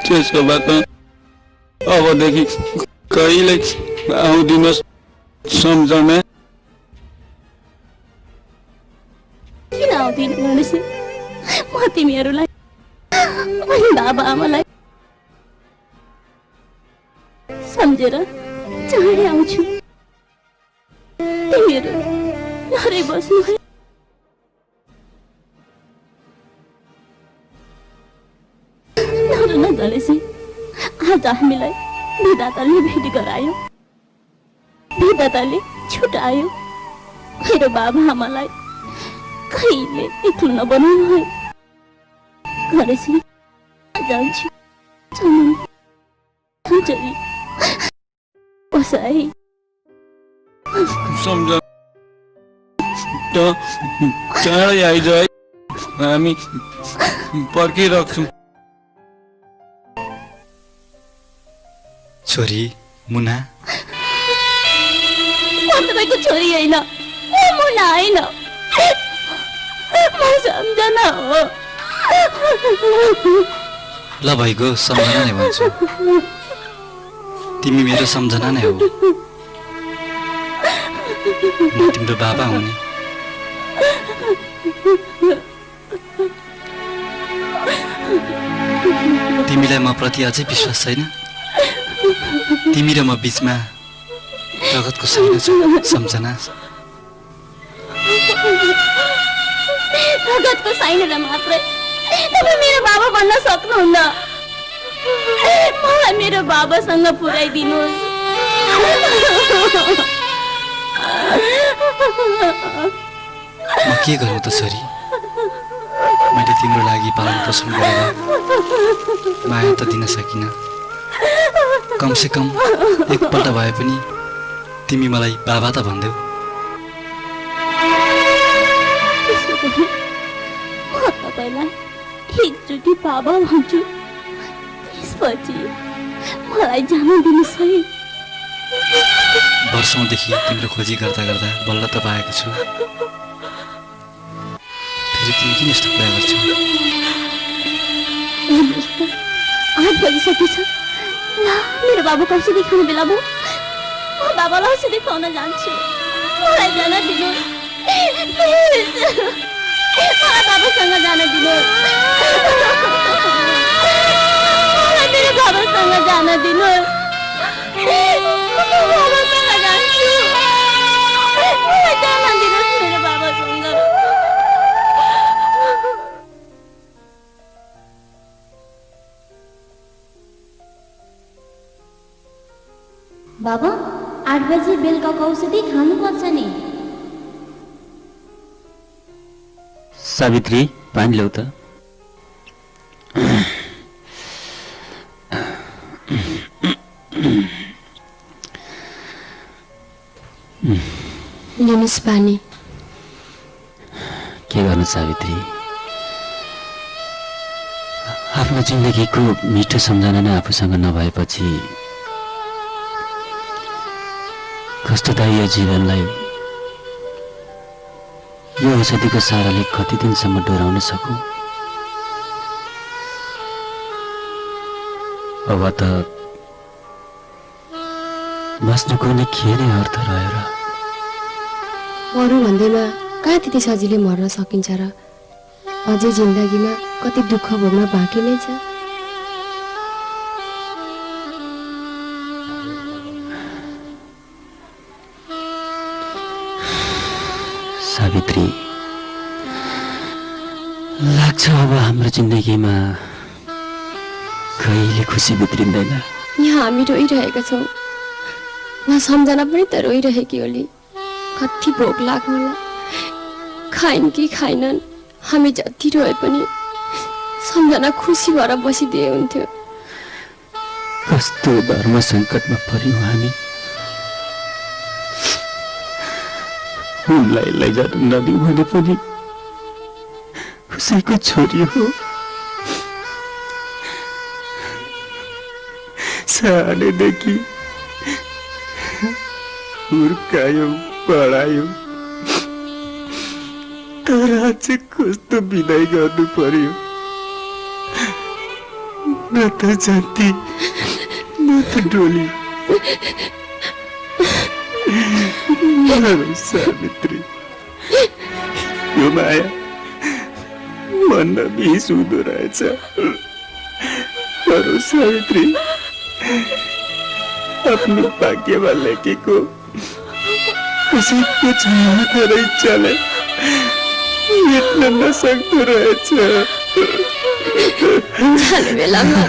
त्यसो भए त अबदेखि कहिले आउँदिनुहोस् सम्झना। किन आउँदिन गणेश? म तिमीहरूलाई अनि बाबा आमालाई सम्झेर चाँडै आउँछु। तिमीहरू नरै बस्नु है। न गणेश, आज हामीलाई विधाताले भेट गरायो, विधाताले छुटायो। मेरो बाबा आमालाई कहिले एक्लो नबनाउनु है। गणेश जान्छु चली बसाई सम्झ चाँडै आइज है, हामी पर्खिराख्छौँ। छोरी मुना, म तपाईँको छोरी होइन, मुना होइन, म सम्झना हो। ल भइगयो, सम्झना नै भन्छु। तिमी मेरो सम्झना नै हो। म तिम्रो बाबा हुँ नि। तिमीलाई म प्रति अझै विश्वास छैन? तिमी र म बिचमा रगतको साइनो छ सम्झना। रगतको साइनो र मात्रै तपाईँ मेरो बाबा भन्न सक्नुहुन्न। मलाई मेरो बाबासँग पुर्याइदिनुहोस्। म के गरौँ त छोरी? मैले तिम्रो लागि पालन पोषण गरेर माया त दिन सकिनँ। कमसे कम एकपल्ट भए पनि तिमी मलाई बाबा त भन्देऊ। म तपाईँलाई एकचोटि बाबा भन्छु, त्यसपछि मलाई जान दिनुहोस् है। वर्षौँदेखि तिम्रो खोजी गर्दा गर्दा बल्ल त पाएको छु। फेरि तिमी किन यस्तो कुरा गर्छौ? 8 बजिसकेछ। ल मेरो बाबुको औषधि खाने बेला भयो। म बाबालाई औषधि खुवाउन जान्छु। मलाई जान दिनुहोस्, मलाई बाबासँग जान दिनुहोस्। मलाई मेरो बाबासँग जान दिनुहोस्। बाबासँग जान्छु। मलाई जान दिनुहोस् मेरो बाबासँग। बाबा 8 बजे बेलुकाको औषधि खानुपर्छ नि। सावित्री, पानी ल्याऊ त। लिनुहोस् पानी। के गर्नु सावित्री, आफ्नो जिन्दगीको मिठो सम्झना नै आफूसँग नभएपछि कष्टदायी यो जीवनलाई यो औषधिको साराले कति दिनसम्म डोराउन सकौँ? अब त बस्नुको नि के नै अर्थ रह्यो र? अरू भन्दैमा कहाँ त्यति सजिलै मर्न सकिन्छ र? अझै जिन्दगीमा कति दुःख भोग्न बाँकी नै छ। सावित्री, लाग्छ अब हाम्रो जिन्दगीमा कहिले खुसी भित्रिँदैन। यहाँ हामी रोइरहेका छौँ, उहाँ सम्झना पनि त रोइरहेकी होली। कति भोक लाग्नु होला, खाइन् कि खाइनन्, हामी जति रोए पनि सम्झना खुसी भएर बसिदिए हुन्थ्यो। कस्तो धर्म सङ्कटमा पर्यौँ हामी। उनलाई लैजान नदिउँ भने पनि कसैको छोरी हो। सानैदेखि हुर्कायो पढायो, तर आज कस्तो बिदाई गर्नु पर्यो। न त जन्ती न त डोली सावित्री यो माया मन बिस हुँदो रहेछ सावित्री आफ्नो भाग्यमा लेखेको कसैको छात्र इच्छाले मेट्न नसक्दो रहेछ जाने बेलामा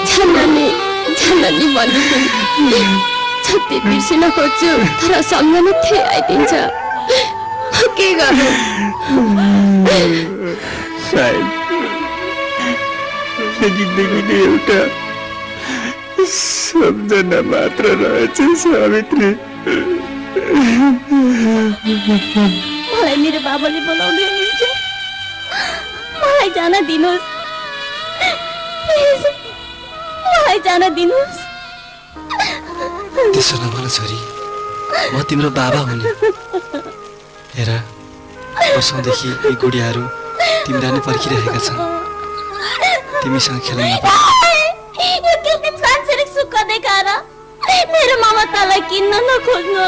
छान्ने भन्नु जति बिर्सिन खोज्छु तर सम्झनु थिए आइदिन्छ के गर्नु सायद जिन्दगीले एउटा सम्झना मात्र रहेछ सावित्री मलाई मेरो बाबाले बोलाउँदै हुनुहुन्छ मलाई जान दिनुहोस् प्लिज मलाई जान दिनुहोस् त्यसो नभन छोरी म तिम्रो बाबा हुने हेर वर्षौँदेखि यी गुडियाहरू तिमीलाई नै पर्खिरहेका छन् तिमीसँग खेल्न नपाए यो कृत्रिम सांसारिक सुख देखाएर मेरो ममतालाई किन्न नखोज्नु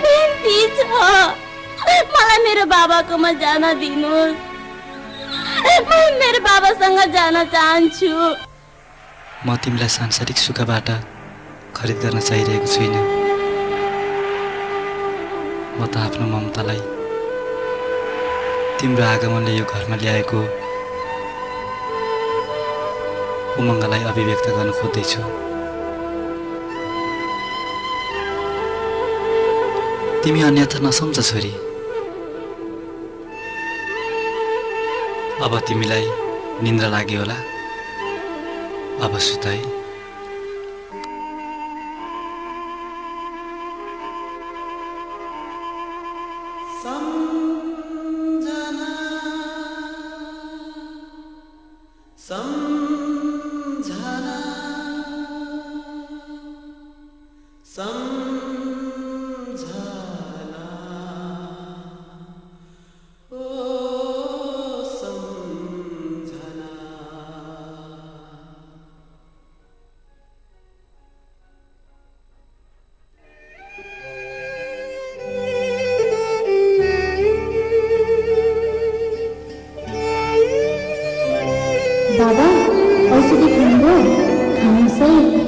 बिन्ती छ मलाई मेरो बाबाकोमा जान दिनुहोस् म मेरो बाबासँग जान चाहन्छु म तिमीलाई सांसारिक सुखबाट खरिद गर्न चाहिरहेको छुइनँ म त आफ्नो ममतालाई तिम्रो आगमनले यो घरमा ल्याएको उमङ्गलाई अभिव्यक्त गर्न खोज्दैछु तिमी अन्यथा नसम्झ छोरी अब तिमीलाई निन्द्रा लाग्यो होला अब सुताई बाबा औषधि खानुभयो खानुहोस् है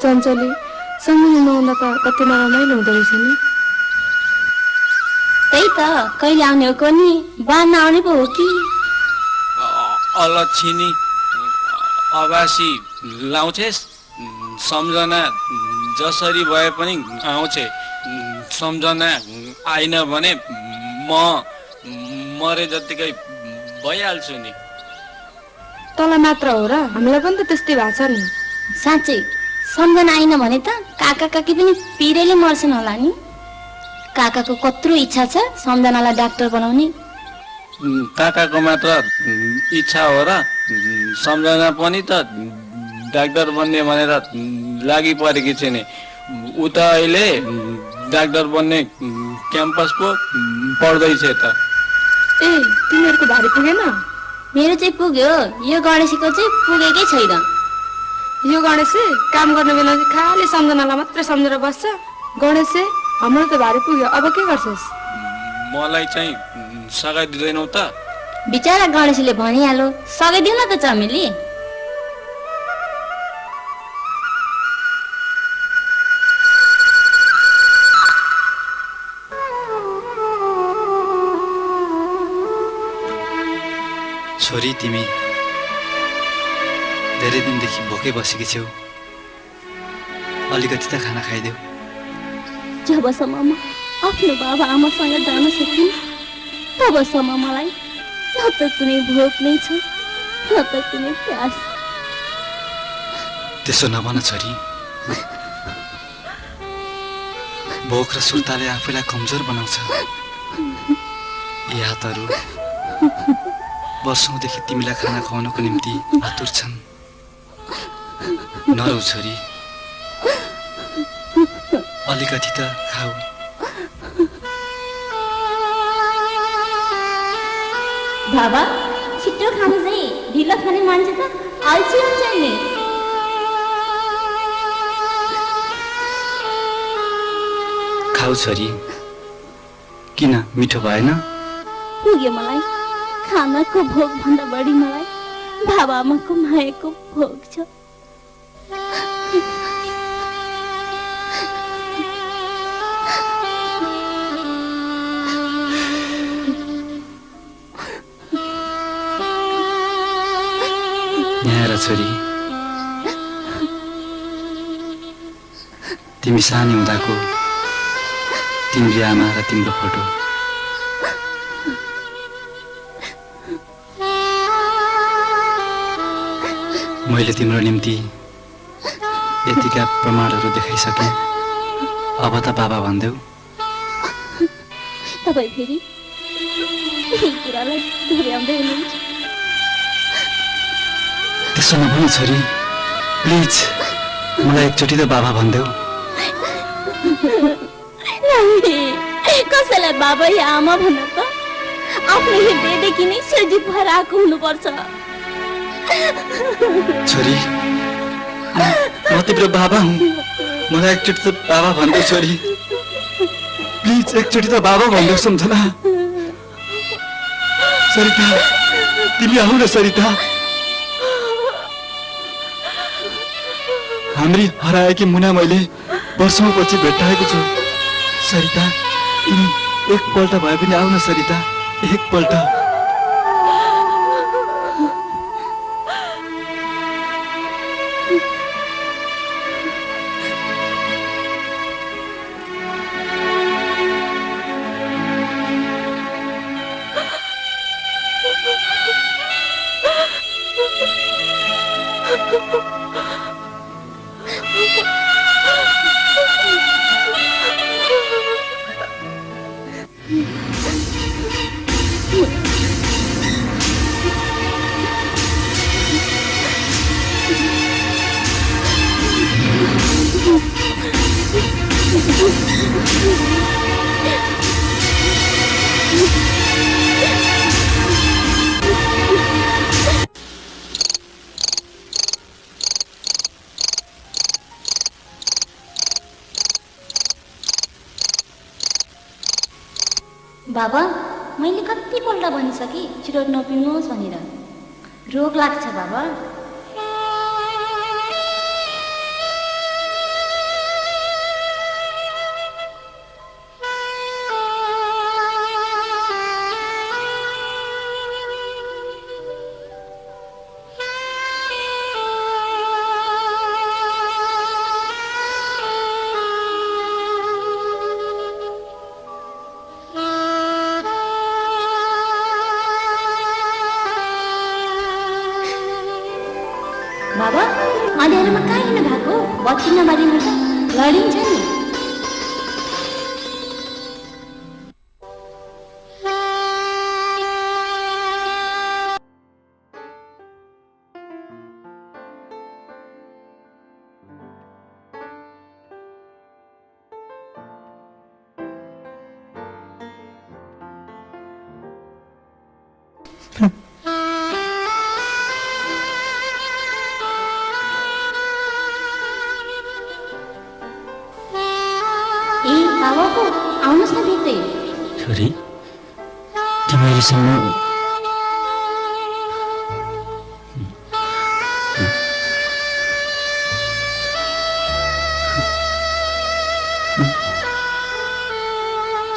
चञ्चली सँगै नआउँदा त कति नरमाइलो हुँदो रहेछ नि त्यही त कहिले आउने हो कोनी बान आउने पो हो कि अलक्षिनी अबासी लाउँछेस् सम्झना जसरी भए पनि आउँछे सम्झना आइन भने म मरे जत्तिकै भइहाल्छु नि तँलाई मात्र हो र हामीलाई पनि त त्यस्तै भएको छ नि साँच्चै सम्झना आइन भने त काका काकी पनि पिरेले मर्छन् होला नि काकाको कत्रो इच्छा छ सम्झनालाई डाक्टर बनाउने काकाको मात्र इच्छा हो र सम्झना पनि त डाक्टर बन्ने भनेर लागि परेकी छ नि उ त अहिले डाक्टर बन्ने क्याम्पस पो पढ्दैछ त ए तिमीहरूको भारी पुगेन मेरो चाहिँ पुग्यो यो गणेशको चाहिँ पुगेकै छैन यो गणेश काम गर्ने बेला चाहिँ खालि सम्झनालाई मात्रै सम्झेर बस्छ गणेश हाम्रो त भारी पुग्यो अब के गर्छस् मलाई चाहिँ सघाइदिँदैनौ त बिचरा गणेशले भनिहाल्यो सघाइदिउ न त चमेली छोरी तिमी धेरै दिनदेखि भोकै बसेकी छेउ, अलिकति त खाना खाइदेऊ। जबसम्म म आफ्नो बाबा आमासँग जान सकिन तबसम्म मलाई न त कुनै भोक नै छ न त कुनै प्यास। त्यसो नभन छोरी, भोक र सुर्ताले आफूलाई कमजोर बनाउँछ। यी हातहरू वर्षौंदेखि तिमीलाई खाना खुवाउनको निम्ति आतुर छन्। नरौ छोरी, अलिकति त खाऊ। बाबा छिटो खानु चाहिँ, ढिलो खाने मान्छे त अल्छी हुन्छ नि। खाऊ छोरी, किन मिठो भएन? पुग्यो मलाई खानाको भोग भन्दा बढी मलाई बाबा आमाको मायाको भोग छ। यहाँ हेर छोरी, तिमी सानी हुँदाको तिम्रो आमा र तिम्रो फोटो। मैले तिम्रो निम्ति यतिका प्रमाणहरू देखाइसकेँ, अब त बाबा भन्देऊ। तपाईँ फेरि यही कुरालाई दोहोऱ्याउँदै हुनुहुन्छ। त्यसो नभन छोरी, प्लिज मलाई एकचोटि त बाबा भन्देऊ। कसैलाई बाबा या आमा भन्न त आफ्नो हृदयदेखि नै सजित भएर आएको हुनुपर्छ। छोरी, म तिम्रो बाबा हुँ, मलाई एकचोटि त बाबा भन्देऊ छोरी। प्लिज एकचोटि त बाबा भन्देऊ, सम्झना। सरिता, तिमी आऊ न सरिता। हाम्री हराएकी मुना मैले वर्षौंपछि भेट्टाएको छु। सरिता, तिमी एकपल्ट भए पनि आऊ न सरिता, एकपल्ट। बाबा, मैले कतिपल्ट भनिसकेँ छिटो नपिउनुहोस् भनेर। रोग लाग्छ बाबा। बाबा, अँध्यारोमा कहाँ हिँड्नु भएको? बत्ती नबारीमा त लडिन्छ नि। बाबाको आउनुहोस् न भित्रै। छोरी, तिमीहरूसँग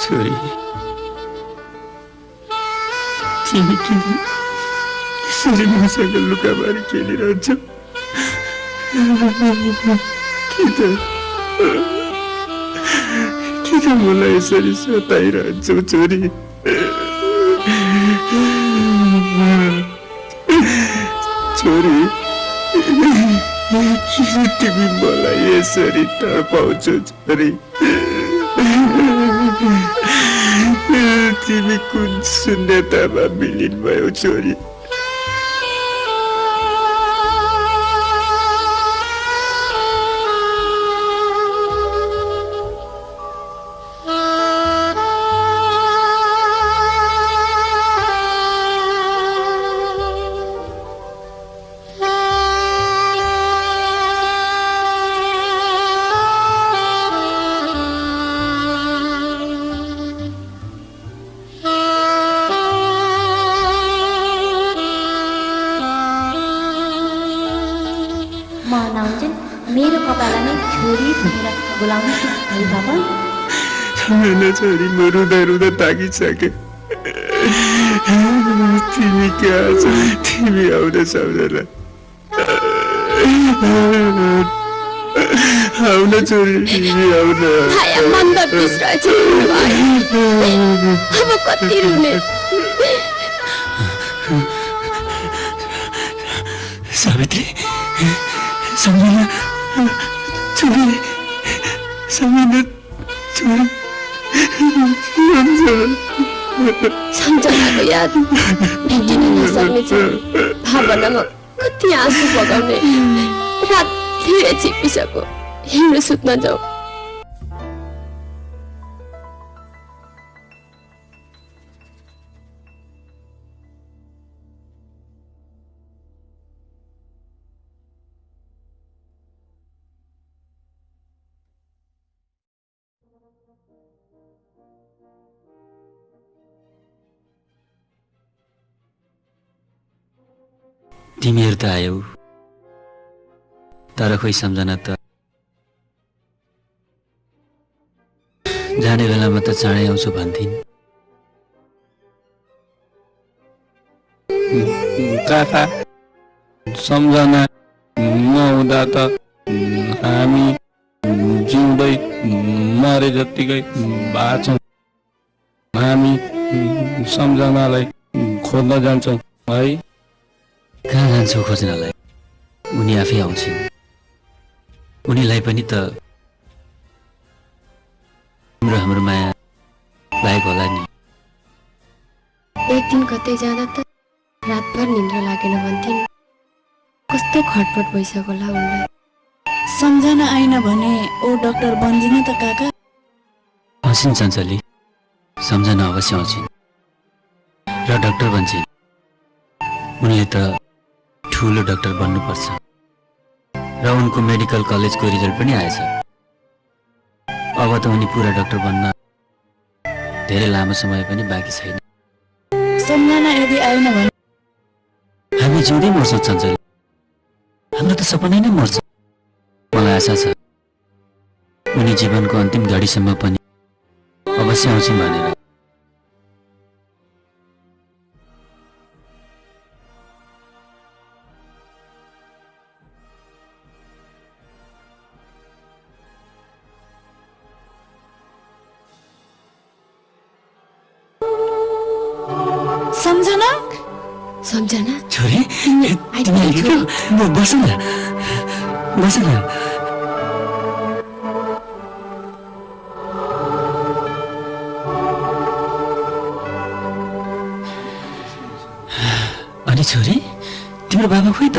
छोरी, तिमी किन यसरी मसँग लुकाबारी खेलिरहन्छौ? किन मलाई यसरी सताइरहन्छौ छोरी? छोरी, किन तिमी मलाई यसरी तडपाउँछौ छोरी? तिमी कुन शून्यतामा विलिन भयौ छोरी? मेरो कपाललाई नै छोरी भनेर बोलाउनु है बाबा। होइन छोरी, म रुँदा रुँदा ताकिसके। तिमी कहाँ छौ? तिमी आउन सम्झना। आउन छोरी, तिमी आउन। अब कति रुने? सावित्री, सम्झना छोरी, सम्झना छोरी, सम्झनाको याद भेटिन नसक्नेछ। भावनामा कति आँसु बगाउने। रात धेरै चिप्पिसक्यो, हिँड्नु सुत्न जाऊ। तिमीहरू त आयौ, तर खोइ सम्झना त जाने बेलामा त चाँडै आउँछु भन्थिन्। काका, सम्झना नहुँदा त हामी जिउँदै मरे जत्तिकै बाँच्छौँ। हामी सम्झनालाई खोज्न जान्छौँ है। कहाँ जान्छौ खोज्नलाई? उनी आफै आउँछिन्। उनीलाई पनि त हाम्रो माया लागेको होला नि। एक दिन कतै जाँदा त रातभर निन्द्रा लागेन भन्थिन्। कस्तो खटपट भइसक्यो होला उनलाई। सम्झना आइन भने ओ डाक्टर बन्दिन त काका? आउँछिन् चञ्चली, सम्झना अवश्य आउँछिन् र डाक्टर बन्छिन्। उनले त ठुलो डाक्टर बन्नुपर्छ र उनको मेडिकल कलेजको रिजल्ट पनि आएछ। अब त उनी पुरा डाक्टर बन्न धेरै लामो समय पनि बाँकी छैन। सम्झना यदि आएन भने हामी जिउँदै मर्छौँ चञ्चली। हाम्रो त सपना नै मर्छ। मलाई आशा छ उनी जीवनको अन्तिम घडीसम्म पनि अवश्य आउँछिन् भनेर। सम्झना, सम्झना छोरी, बस न, बस न। अनि छोरी, तिम्रो बाबा खोइ त?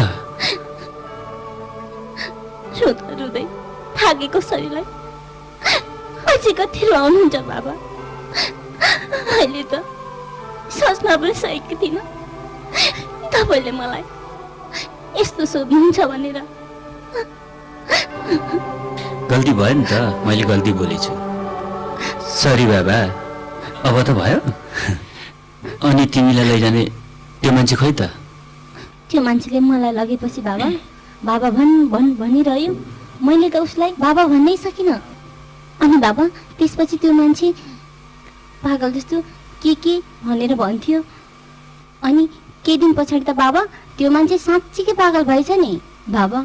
रुँदा रुँदै थाकेको शरीरलाई अझै कति रुवाउनुहुन्छ बाबा। अहिले त सोच्न पनि सकेको थिइनँ तपाईँले मलाई यस्तो सोध्नुहुन्छ भनेर। गल्ती भयो नि त, मैले गल्ती बोलेछु। सरी बाबा। अब त भयो। अनि तिमीलाई लैजाने त्यो मान्छे खोइ त? त्यो मान्छेले मलाई लगेपछि बाबा बाबा भनिरह्यो। मैले त उसलाई बाबा भन्नै सकिनँ। अनि बाबा त्यसपछि त्यो मान्छे पागल जस्तो के भनेर भन्थ्यो। अनि केही दिन पछाडि त बाबा त्यो मान्छे साँच्चीकै पागल भएछ नि बाबा।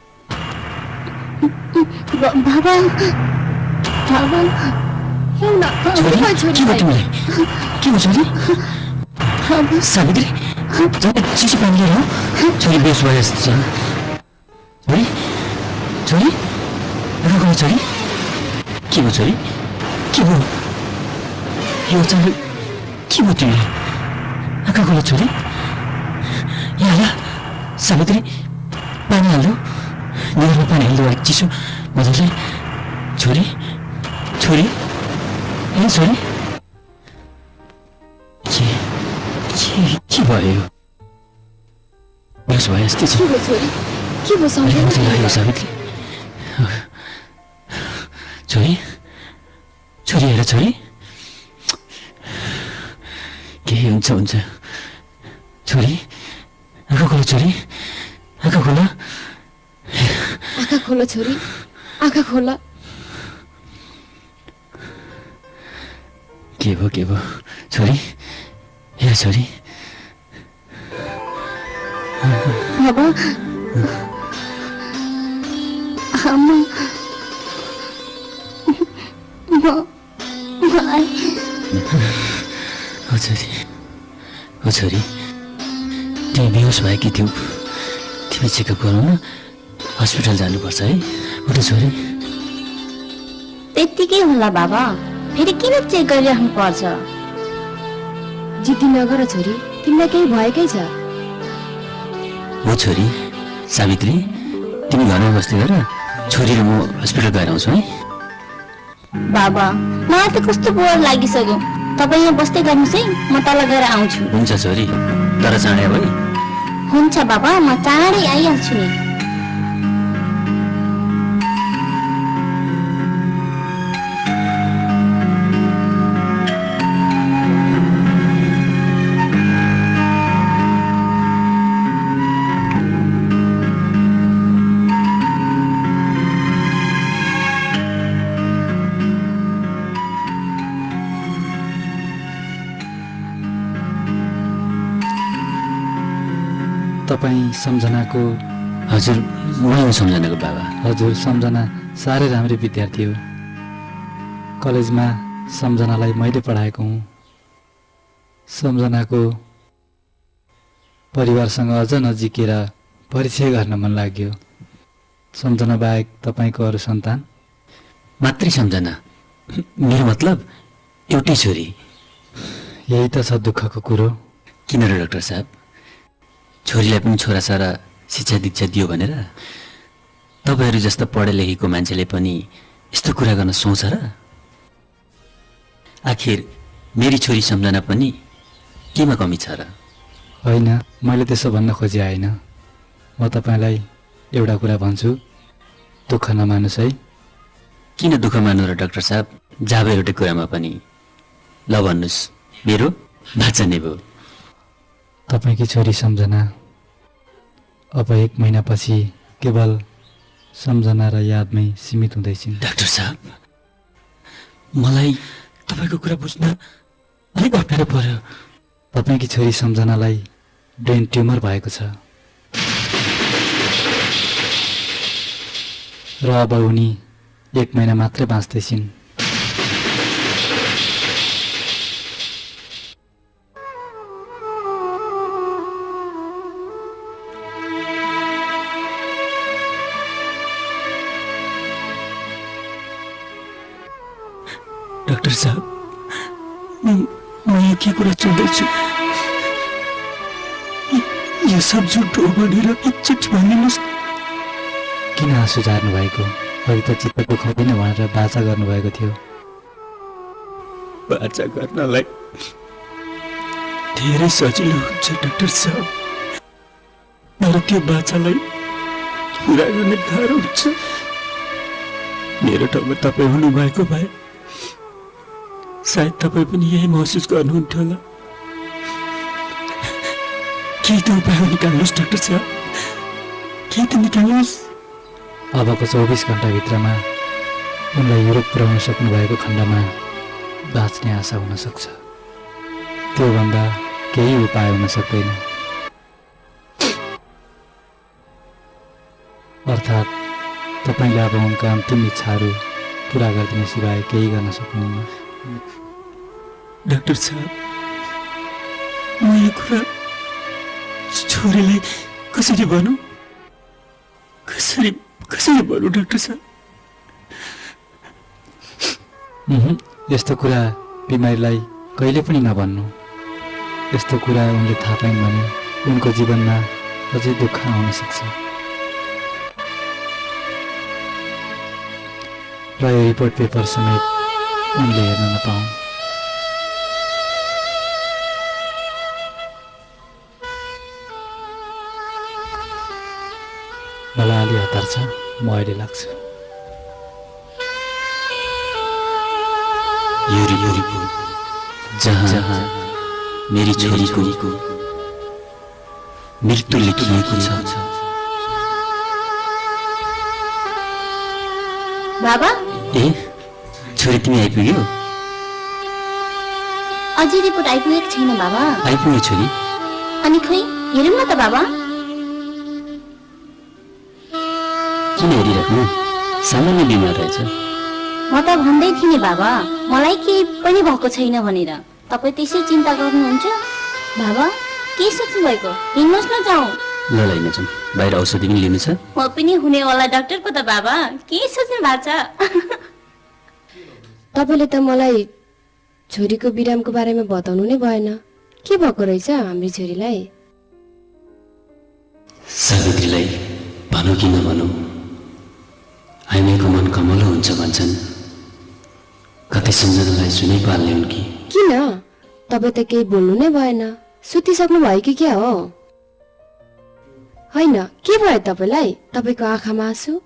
बाबा बाबा लौ न छोरी के भयो के भयो छोरीलाई? तिमीलाई के हो छोरी सावित्री जब चिसो पानी लिएर हो छोरी बेस भयो जस्तो छ छोरी छोरी रुको छोरी के भयो छोरी के भयो यो अचानक के भयो तिमीलाई आँखा खोला छोरी यहाँ हाल सावित्री पानी हाल्नु निधारमा पानी हाल्नु अलिक चिसो मजाले छोरी छोरी ए छोरी के भयो बेस भयो जस्तै छ के भयो छोरी के भयो अलिक मात्रै लाग्यो सम्झना? सावित्री छोरी छोरी हेर छोरी केही हुन्छ हुन्छ छोरी आँखा खोला छोरी आँखा खोला आँखा खोला छोरी आँखा खोला। के भयो छोरी हेर छोरी बाबा आमा मलाई हो छोरी तिमी बेहोस भएकी थियौ तिमी चेकअप गराउन हस्पिटल जानुपर्छ है उठो छोरी त्यत्तिकै होला बाबा फेरि किन चेक गरिराख्नु पर्छ? जिद्दी नगर छोरी तिमीलाई केही भएकै छ। हो छोरी सावित्री तिमी घरमा बस्दै गर छोरी र म हस्पिटल गएर आउँछु है बाबा मलाई त कस्तो बोर लागिसक्यो। तपाईँ यहाँ बस्दै गर्नुहोस् है म तल गएर आउँछु। हुन्छ छोरी तर चाँडै आऊ है हुन्छ बाबा म चाँडै आइहाल्छु नि। तपाईँ सम्झनाको हजुर म हुँ सम्झनाको बाबा हजुर सम्झना साह्रै राम्रै विद्यार्थी हो। कलेजमा सम्झनालाई मैले पढाएको हुँ। सम्झनाको परिवारसँग अझ नजिकेर परिचय गर्न मन लाग्यो। सम्झना बाहेक तपाईँको अरू सन्तान? मात्रै सम्झना मेरो मतलब एउटै छोरी। यही त छ दुःखको कुरो। किन र डाक्टर साहब छोरीलाई पनि छोराछोरा शिक्षा दीक्षा दियो भनेर तपाईँहरू जस्तो पढे लेखेको मान्छेले पनि यस्तो कुरा गर्न सोच्छ र? आखिर मेरी छोरी सम्झना पनि केमा कमी छ र? होइन, मैले त्यसो भन्न खोजे होइन। म तपाईँलाई एउटा कुरा भन्छु, दुःख नमान्नुहोस् है। किन दुःख मान्नु र डाक्टर साहब? जाब एउटै कुरामा पनि ल भन्नुहोस्, मेरो बाचा नै भयो। तपाईँकी छोरी सम्झना अब 1 महिनापछि केवल सम्झना र यादमै सीमित हुँदैछिन्। डाक्टर साहब मलाई तपाईँको कुरा बुझ्न अलिक अप्ठ्यारो पर्यो। तपाईँकी छोरी सम्झनालाई ब्रेन ट्युमर भएको छ र अब उनी 1 महिना मात्रै बाँच्दैछिन्। डाक्टर साहब म यहाँ के कुरा चल्दैछु? यो सब झुट हो भनेर एकचोटि भनिदिनुहोस्। किन आँसु झार्नु भएको? अघि त चित्त दुखाउँदैन भनेर बाचा गर्नुभएको थियो। बाचा गर्नलाई धेरै सजिलो हुन्छ डाक्टर साहब, तर त्यो बाचालाई पुरा गर्ने गाह्रो हुन्छ। मेरो ठाउँमा तपाईँ हुनुभएको भए सायद तपाईँ पनि यही महसुस गर्नुहुन्थ्यो होला। केही त उपाय निकाल्नुहोस् डाक्टर साहब, केही त निकाल्नुहोस्। अबको 24 घण्टाभित्रमा उनलाई युरोप पुर्याउन सक्नुभएको खण्डमा बाँच्ने आशा हुन सक्छ। त्योभन्दा केही उपाय हुन सक्दैन। अर्थात् तपाईँले अब उनका अन्तिम इच्छाहरू पुरा गरिदिनु सिवाय केही गर्न सक्नुहुन्न। डाक्टर साहब, म यो कुरा छोरीलाई कसरी भनौँ? कसरी भनौँ डाक्टर साहब? यस्तो कुरा बिमारीलाई कहिले पनि नभन्नु। यस्तो कुरा उनले थाहा पाइन् भने उनको जीवनमा अझै दुःख आउन सक्छ। र यो रिपोर्ट पेपर समेत उनले हेर्न नपाउन्। मलाई अलि हतार छ, म अहिले लाग्छु। यो रिपोर्ट जहाँ मेरी छोरीको मृत्यु लेखिएको छ। बाबा, ए छोरी तिमी आइपुग्यो? अझै रिपोर्ट आइपुगेको छैन बाबा। आइपुग्यो छोरी? अनि खै हेरौँ न त बाबा। किन हेरिराख्नु? सामान्य बिमार रहेछ। म त भन्दै थिएँ नि बाबा, मलाई केही पनि भएको छैन भनेर। तपाईँ त्यसै चिन्ता गर्नुहुन्छ? बाबा के सोच्नु भएको? हिँड्नुहोस् न, जाउँ। ल लिन जाउँ। बाहिर औषधि पनि लिनु छ। म पनि हुनेवाला डाक्टर पो त बाबा, के सोच्नु भएको छ? तपाईँले त मलाई छोरीको बिरामको बारेमा बताउनु नै भएन। के भएको रहेछ हाम्रो छोरीलाई? सावित्रीलाई भनौँ कि नभनौँ, हामीको मन कमलो हुन्छ भन्छन्। कतै सम्झनालाई सुनै पाल्ने उनकी। किन? तपाईँ त केही बोल्नु नै भएन। सुतिसक्नु भयो कि क्या हो? होइन, के भयो तपाईँलाई? तपाईँको आँखामा आँसु?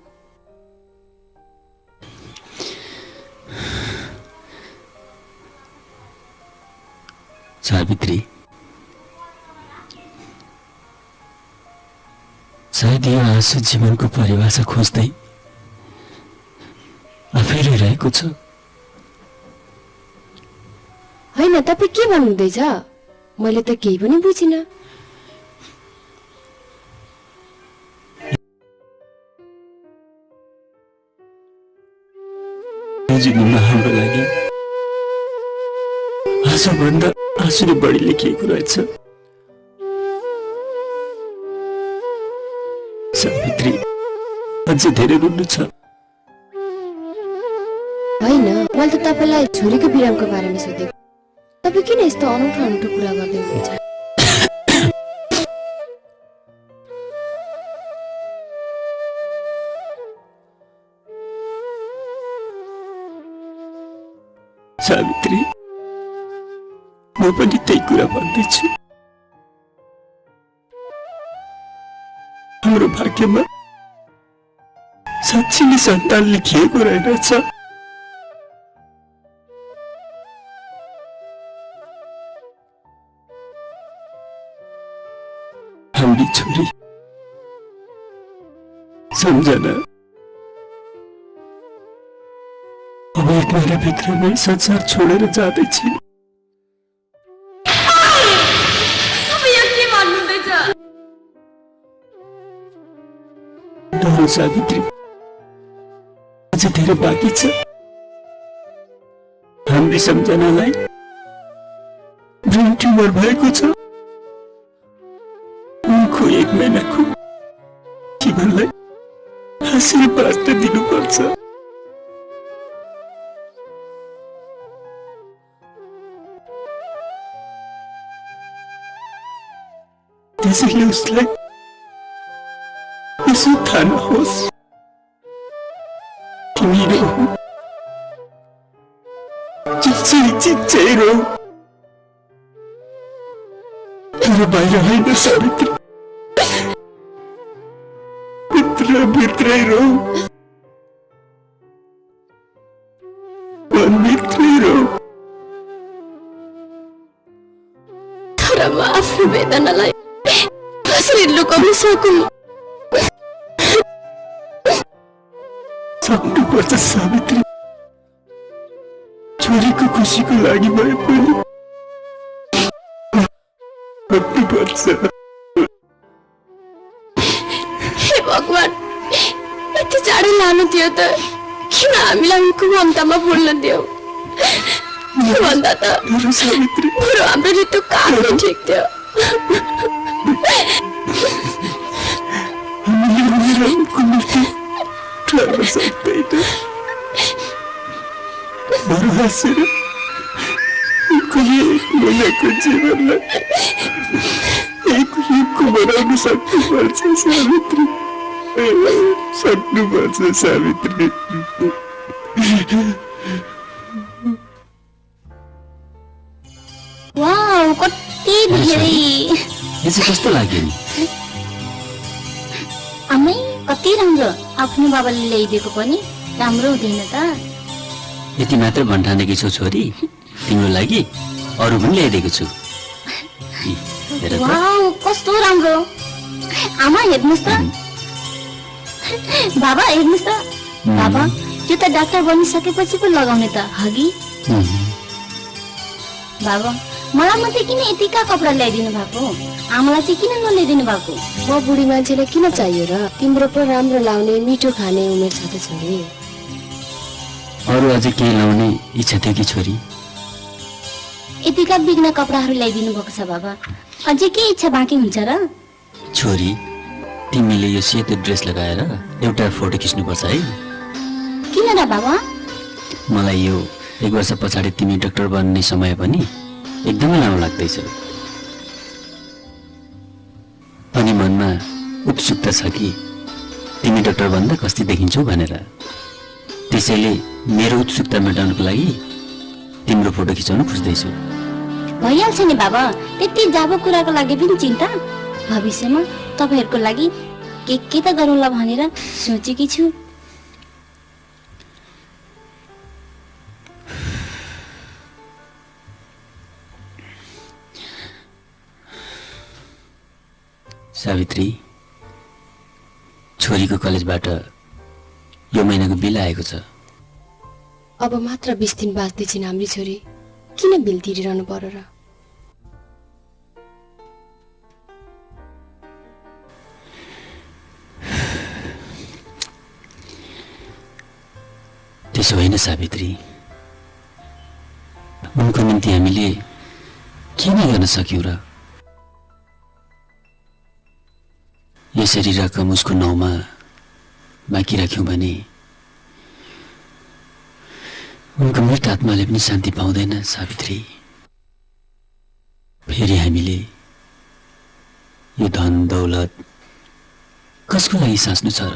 सावित्री, सायद यो आँसु जीवनको परिभाषा खोज्दै आफै रहिरहेको छ। होइन, तपाईँ के भन्नुहुँदैछ? मैले त केही पनि बुझिनँ। जीवनमा हाम्रो लागि आँसुभन्दा आँसुले बढी लेखिएको रहेछ। सावित्री, अझै धेरै रुनु छ। होइन, मैले त तपाईँलाई छोरीको बिरामको बारेमा सोधेको। तपाईँ किन यस्तो अनौठो अनौठो कुरा गर्दै हुनुहुन्छ? सावित्री, म पनि त्यही कुरा भन्दैछु। हाम्रो भाग्यमा साँच्चै नै सन्तान लेखिएको रहेछ। हाम्री छोरी सम्झना अब 1 महिनाभित्रमै संसार छोडेर जाँदैछिन्। डरो सावित्री, अझै धेरै बाँकी छ। हाम्री सम्झनालाई ब्रेन ट्युमर भएको छ। उनको 1 महिनाको जीवनलाई हाँसेर बाँच्न दिनुपर्छ। त्यसैले उसलाई यसो थाहा नहोस् तिमी रो, चिच्चै रो, तर बाहिर होइन सावित्री। भित्रै रो, मनभित्रै रो। तर म आफ्नो वेदनालाई कसरी लुकाउन सकौँ? सक्नुपर्छ सावित्री। छोरीको खुसीको लागि भए पनि सक्नुपर्छ। हे भगवान, यति चाँडै लानु थियो त किन हामीलाई उनको ममतामा बोल्न दियो? भन्दा त बरु हाम्रो ऋतु कामै ठिक थियो। बरु हाँसेर उनको एक महिनाको जीवनलाई एक युगको बनाउन सक्नुपर्छ सावित्री, सक्नुपर्छ सावित्री। वाउ कति धेरै यो चाहिँ कस्तो लाग्यो नि? आमै कति राम्रो, आफ्नो बाबाले ल्याइदिएको पनि राम्रो हुँदैन त? यति मात्र भन्ठानेकी छौ छोरी, तिम्रो लागि अरू पनि ल्याइदिएको छु। हेर त। वाउ कस्तो राम्रो। आमा हेर्नुहोस् त। बाबा हेर्नुहोस् त। बाबा यो त डाक्टर बनिसकेपछि पो लगाउने त हगी। बाबा मलाई मात्रै किन यतिका कपडा ल्याइदिनु भएको? आमालाई चाहिँ किन नल्याइदिनु भएको? म बुढी मान्छेलाई किन चाहियो र? तिम्रो पो राम्रो लाउने मिठो खाने उमेर छ त छोरी। अरू अझै केही लाउने इच्छा थियो कि छोरी? यतिका बिग्न कपडाहरू ल्याइदिनु भएको छ बाबा, अझै के इच्छा बाँकी हुन्छ र? छोरी तिमीले यो सेतो ड्रेस लगाएर एउटा फोटो खिच्नुपर्छ है। किन र बाबा? मलाई यो 1 वर्ष पछाडि तिमी डाक्टर बन्ने समय पनि एकदमै राम्रो लाग्दैछ। अनि मनमा उत्सुकता छ कि तिमी डाक्टर बन्दा कस्ती देखिन्छौ भनेर। त्यसैले मेरो उत्सुकता मेटाउनको लागि तिम्रो फोटो खिचाउन खोज्दैछु। भइहाल्छ नि बाबा, त्यति जाबो कुराको लागि पनि चिन्ता? भविष्यमा तपाईँहरूको लागि के त गरौँला भनेर सोचेकी छु। सावित्री, छोरीको कलेजबाट यो महिनाको बिल आएको छ। अब मात्र 20 दिन बाँच्दैछिन् हाम्री छोरी, किन बिल तिरिरहनु पर्यो र? त्यसो होइन सावित्री, उनको निम्ति हामीले के नै गर्न सक्यौँ र? यसरी रकम उसको नाउँमा बाँकी राख्यौँ भने उनको मृत आत्माले पनि शान्ति पाउँदैन सावित्री। फेरि हामीले यो धन दौलत कसको लागि साँच्नु छ र?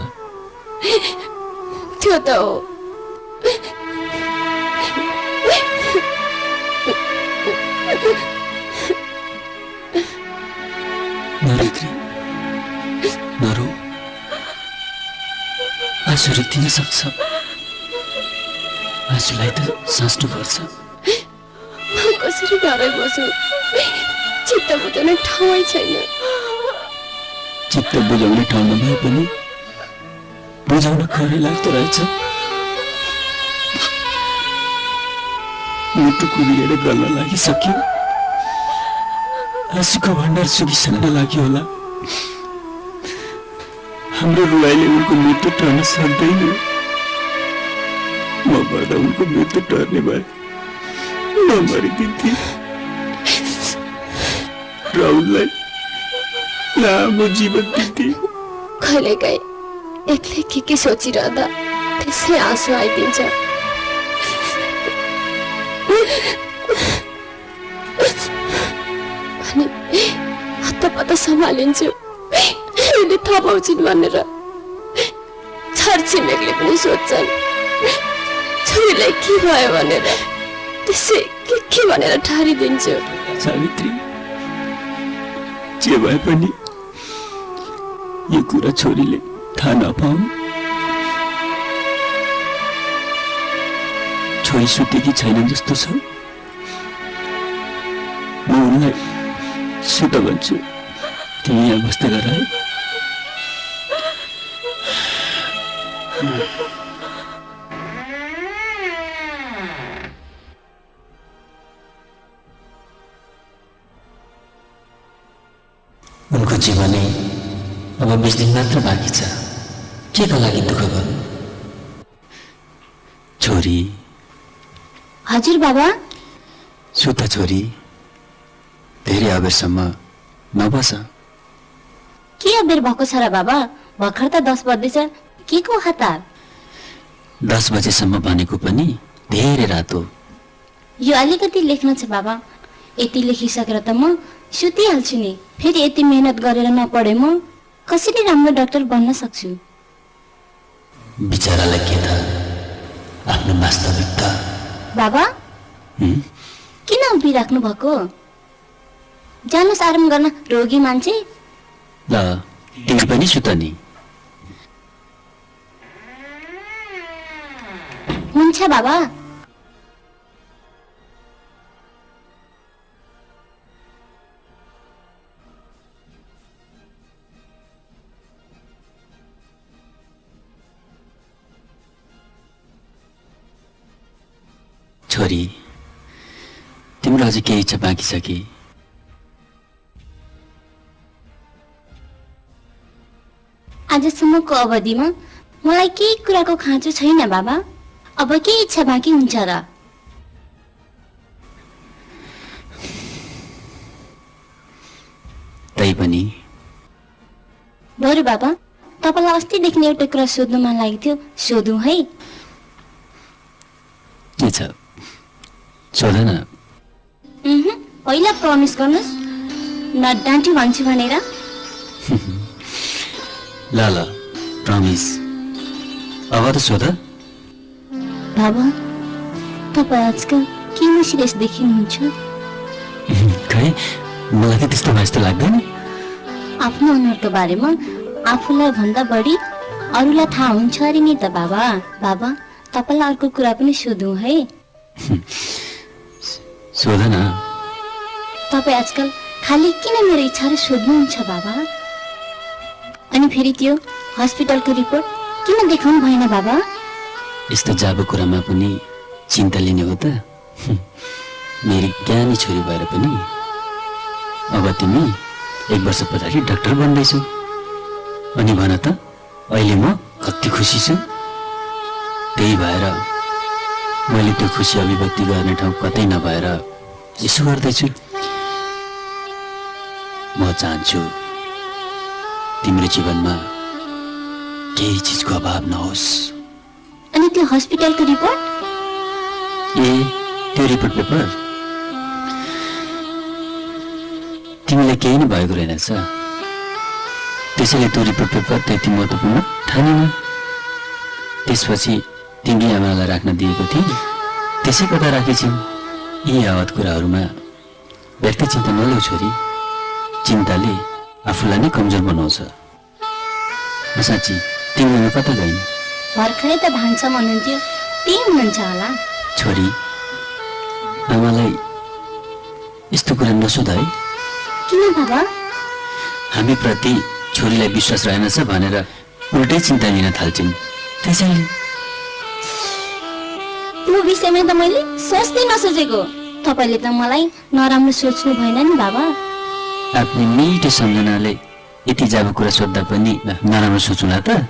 त्यो त हो। नरित्री, नरो, आँसु रुकिन सक्छ, आँसुलाई त साँच्नु पर्छ। म कसरी डराइ बसु? चित्त बुझाउने ठाउँै छैन। चित्त बुझाउने ठाउँ नभए पनि बुझाउन खरै लाग्दो रहेछ। मुटु कुदिएर गल्न लागिसक्यो, आँसुको भण्डार सुकिसक्न लाग्यो होला। हाम्रो रुवाईले उनको मृत्यु टर्न सक्दैन। म मर्दा उनको मृत्यु टर्ने भए म मरिदिन्थे र उनलाई लामो जीवन दिन्थे। कहिलेकाहीँ एक्लै के सोचिरहँदा त्यसै आँसु आइदिन्छ। अनि हत्तपत्त सम्हालिन्छु उसले थाहा पाउँछिन् भनेर। छरछिमेकले पनि सोध्छन् छोरीलाई के भयो भनेर, त्यसै के भनेर ठारिदिन्छु। सावित्री, जे भए पनि यो कुरा छोरीले थाहा नपाउन्। छोरी सुतेकी छैन जस्तो छ। म उनलाई सुत भन्छु, तिमी यहाँ बस्दै गर है। उनको जीवनै अब 20 दिन मात्र बाँकी छ। के का लागि दुःख गर्नु? छोरी हजुर बाबा। सुत छोरी, धेरै अबेरसम्म नबस। के अबेर भएको छ र बाबा? भर्खर त 10 बज्दैछ। के को हतार? 10 बजेसम्म भनेको पनि धेरै रात हो। यो अलिकति लेख्न छ बाबा। यति लेखिसकेर त म सुतिहाल्छु नि। फेरि यति मेहनत गरेर नपढे म कसरी राम्रो डाक्टर बन्न सक्छु? बिचारालाई के थाहा आफ्नो वास्तविकता। बाबा किन उभिराख्नु भएको? जानुहोस् आराम गर्न, रोगी मान्छे। ल तिमी पनि सुत नि। हुन्छ बाबा। छोरी, तिम्रो अझै केही इच्छा बाँकी छ कि? आजसम्मको अवधिमा मलाई केही कुराको खाँचो छैन बाबा। अब के इच्छा बाँकी हुन्छ र? तैपनि बरु बाबा, तपाईँलाई अस्तिदेखि एउटा कुरा सोध्नु मन लागेको थियो, सोधौँ है? के छ? सोध न। पहिला प्रमिस गर्नुहोस् न डान्टी भन्छु भनेर। ल ल प्रमिस। अब त सोध। बाबा, तपाईँ आजकल किन सिरियस देखिनुहुन्छ? खै मलाई त त्यस्तो भए जस्तो लाग्दैन। आफ्नो अनुहारको बारेमा आफूलाई भन्दा बढी अरूलाई थाहा हुन्छ अरे नि त बाबा। बाबा, तपाईँलाई अर्को कुरा पनि सोधौँ है? सोध न। तपाईँ आजकल खालि किन मेरो इच्छाहरू सोध्नुहुन्छ बाबा? अनि फेरि त्यो हस्पिटलको रिपोर्ट किन देखाउनु भएन बाबा? यस्तो जाबो कुरामा पनि चिन्ता लिने हो त? मेरी ज्ञानी छोरी भएर पनि अब तिमी 1 वर्ष पछाडि डाक्टर बन्दैछौ। अनि भन त अहिले म कति खुसी छु। त्यही भएर मैले त्यो खुसी अभिव्यक्ति गर्ने ठाउँ कतै नभएर यसो गर्दैछु। म चाहन्छु तिम्रो जीवनमा केही चिजको अभाव नहोस्। अनि त्यो हस्पिटलको रिपोर्ट? ए त्यो रिपोर्ट पेपर तिमीलाई केही नै भएको रहेनछ। त्यसैले त्यो रिपोर्ट पेपर त्यति महत्त्वपूर्ण ठानिन। त्यसपछि तिमी आमालाई राख्न दिएको थिए, त्यसै कता राखेछन्। यी यावत कुराहरूमा व्यर्थ चिन्ता नल्याउ छोरी। चिन्ताले आफूलाई नै कमजोर बनाउँछ। साँच्ची तिमीमा कता गइन्? भर्खरै त भान्सामा हुनुहुन्थ्यो, त्यही हुनुहुन्छ होला। छोरी, आमालाई यस्तो कुरा नसोध है। किन बाबा? हामी प्रति छोरीलाई विश्वास रहेनछ भनेर उल्टै चिन्ता लिन थाल्छन्। त्यसैले त्यो विषयमा त मैले सोच्दै नसोचेको। तपाईँले त मलाई नराम्रो सोच्नु भएन नि बाबा। आफ्नो मिठो सम्झनाले यति जाबो कुरा सोद्धा पनि नराम्रो सोचुला त?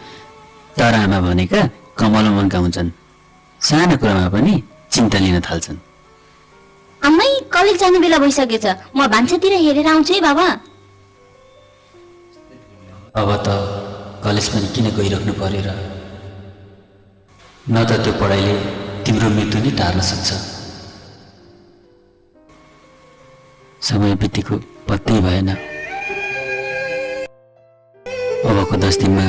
तर आमा भनेका कमलो मनका हुन्छन्। सानो कुरामा पनि चिन्ता लिन थाल्छन्। आमै कलेज जाने बेला भइसकेछ, म भान्सातिर हेरेर आउँछु है बाबा। अब त कलेज पनि किन गइराख्नु पर्यो र? न त त्यो पढाइले तिम्रो मृत्यु नै टार्न सक्छ। समय बितेको पत्तै भएन। अबको 10 दिनमा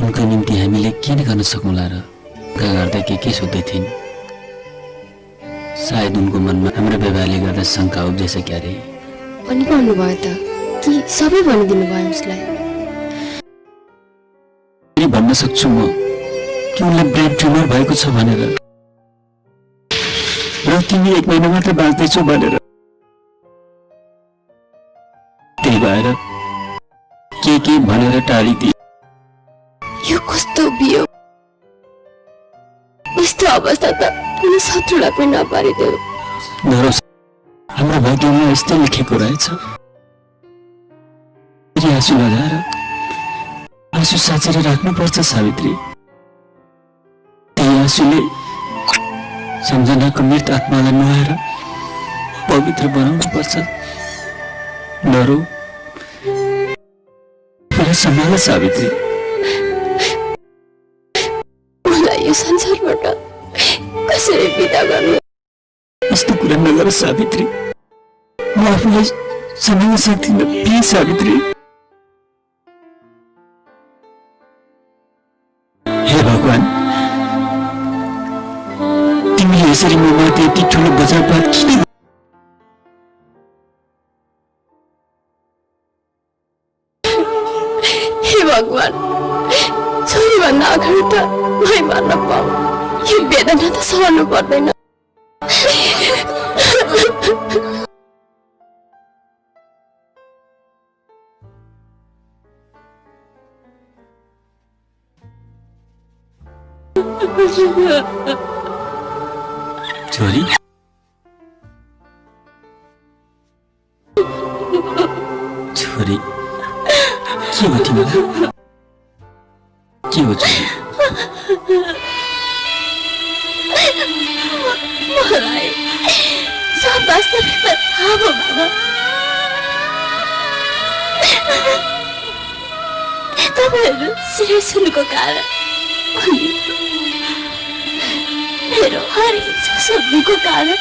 उनको निम्ति हामीले के नै गर्न सकौँला र? गर्दै के सोध्दै थिइन्। सायद उनको मनमा हाम्रो व्यवहारले गर्दा शङ्का उब्जेछ क्यारे। अनि भन्नुभयो त कि सबै भनिदिनु भयो उसलाई? भन्न सक्छु म कि उनलाई ब्रेन ट्युमर भएको छ भनेर, र तिमी 1 महिना मात्र बाँच्दैछौ भनेर। त्यही भएर के भनेर टाढिदिए। यो कस्तो बियो, यस्तो अवस्था त कुनै शत्रुलाई पनि नपारिदेऊ। नरोस्, हाम्रो भाग्यमा यस्तै लेखेको रहेछ। आँसु लगाएर आँसु साँचेर राख्नुपर्छ सावित्री। त्यही आँसुले सम्झनाको मृत आत्मालाई नुहाएर पवित्र बनाउनु पर्छ। नरो, मलाई सम्हाल सावित्री। मलाई यो संसारबाट कसरी बिदा गर्नु? यस्तो कुरा नगर सावित्री, म आफूलाई सम्हाल्न सक्दिनँ। प्लिज सावित्री। हे भगवान, तिमीले यसरी ममाथि यति ठुलो वज्रपात किन? हे भगवान, छोरीभन्दा अगाडि त मै मर्न पाऊ। यो वेदना त सहनु पर्दैन। छोरी, छोरी, के हो तिमीलाई? के हो छोरी? मलाई सब वास्तविकता थाहा भयो बाबा। तपाईँहरू सिरियस हुनुको कारण अनि मेरो हर इच्छा सोध्नुको कारण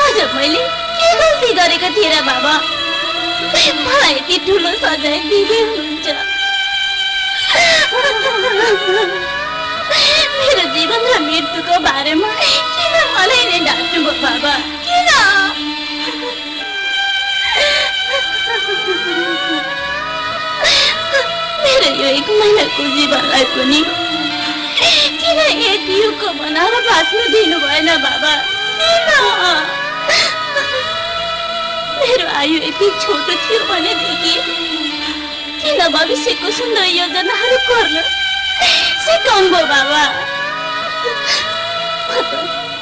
आज मैले के गल्ती गरेको थिएँ र बाबा? मलाई यति ठुलो सजाय दिँदै हुनुहुन्छ। मेरो जीवन र मृत्युको बारेमा किन मलाई नै ढाँट्नुभयो बाबा? किन? मेरो यो 1 महिनाको जीवनलाई पनि किन यति युगको बनाएर बाँच्नु दिनु भएन बाबा? किन? मेरो आयु यति छोटो थियो भनेदेखि किन भविष्यको सुन्दर योजनाहरू गर्न सिकाउनुभयो बाबा? म त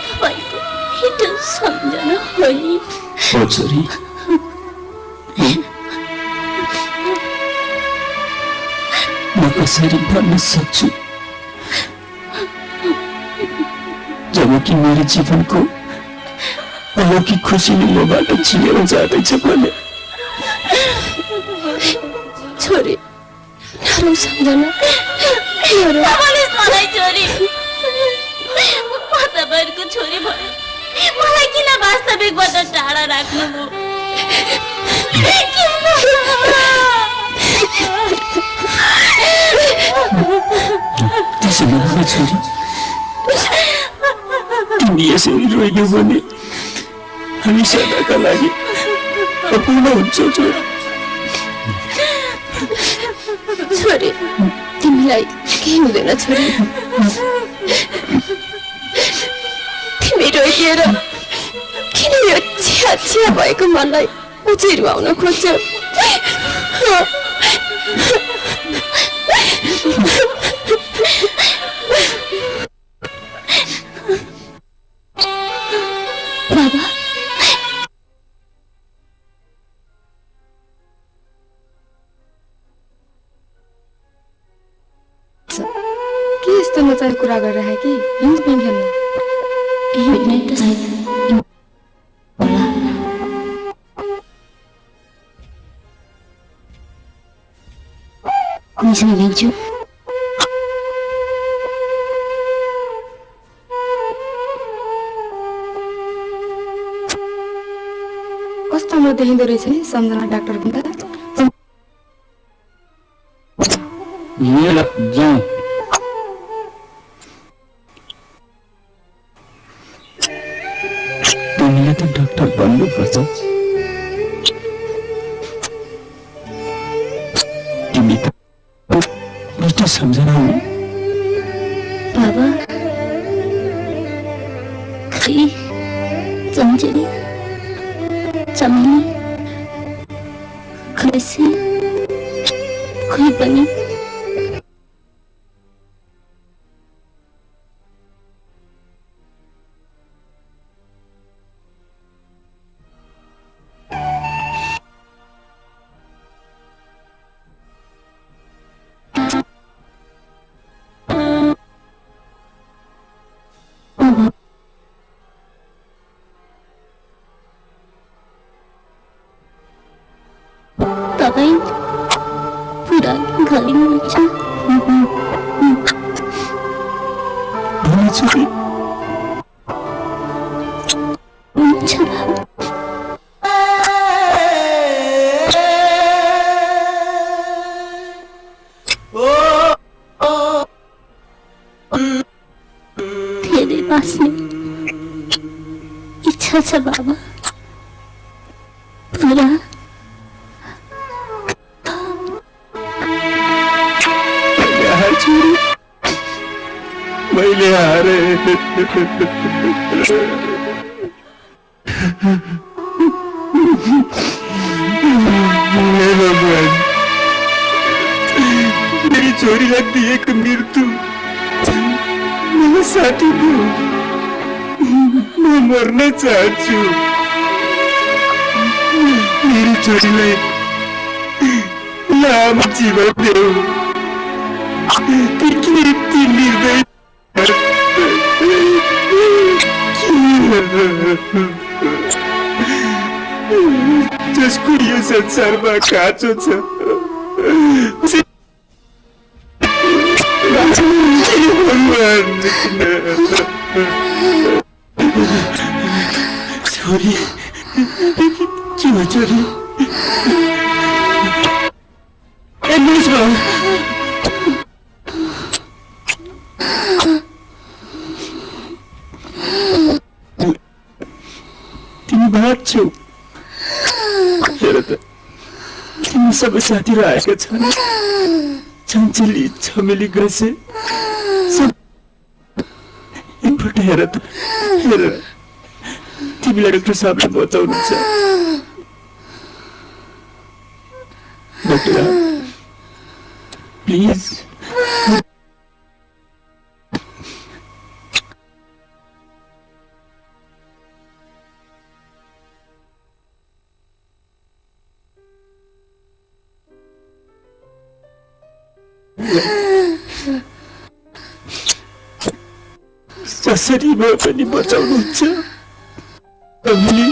तपाईँको मिठो सम्झना हो नि। हो छोरी, म कसरी भन्न सक्छु जब कि मेरो जीवनको अलौकिक खुसीले मबाट छिनेर जाँदैछ भने। छोरी, नरौ सम्झना, नरौ। तपाईँले मलाई छोरी, म तपाईँहरूको छोरी भयो, मलाई किन वास्तविकबाट टाढा राख्नुभयो? त्यसो नगर छोरी, तिमी यसरी रोइयो भने हामी सदाका लागि अपूर्ण हुन्छौँ छोरी। छोरी, तिमीलाई केही हुँदैन छोरी। तिमी रोइदिएर किन यो छिया छिया भएको मनलाई उचिरुवाउन खोज्छौ? बाबा, के यस्तो नचाहिँ कुरा गरिरहे कि हिन्द पनि खेल्नु? हेर्ने त सायद होला। निस्न लेख्छु। कस्तो म देखिँदो रहेछ नि सम्झना डाक्टर भन्दा? जाउँ। तिमीले त डाक्टर बन्नुपर्छ। तिमी त मिठो सम्झना हो। बाबा, खै चम्चरी चमेली खसी खै पनि लगाई पुरा गलिन्छ। भने छोरी हुन्छ बाबा। धेरै बाँच्ने इच्छा छ बाबा, पुरा। मैले हारे। भगवान, मेरी छोरीलाई दिएको मृत्यु मेरो साथीको। म मर्न चाहन्छु। मेरी छोरीलाई लामो जीवन देऊ। ती निर्दय जसको यो संसारमा काँचो छ, छोरी के हो छोरी? तिमी बाँच्छौ। हेर त, तिमी सबै साथीहरू आएका छन्। चञ्चली छमेली गसे एकपल्ट हेर त, हेर तिमीलाई डाक्टर साहबले बचाउनु छ। डाक्टर प्लिज जसरी भए पनि बचाउनुहुन्छ। कमली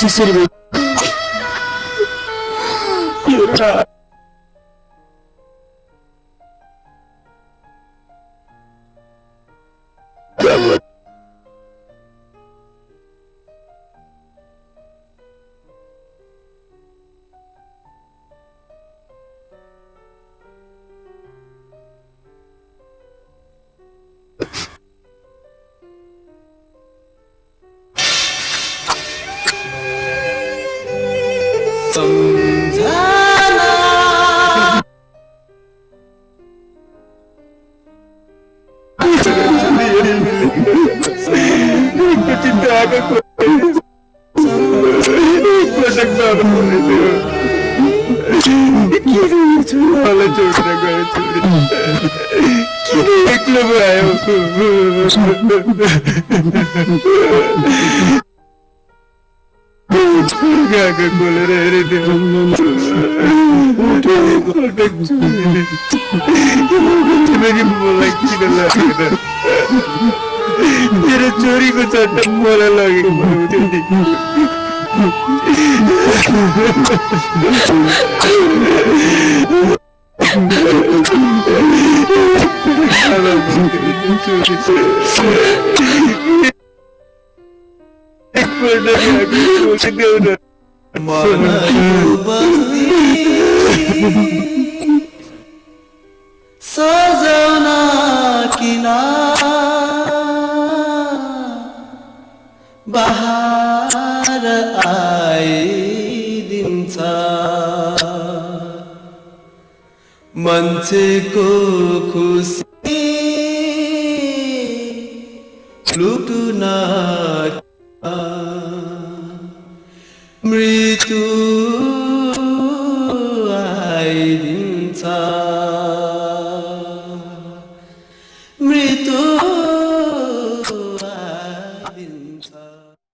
जसरी भए एउटा मेरो चोरीको चट्टा मलाई लगेको सजाउना किना बहार आइदिन्छ मान्छेको खुसी लुटुन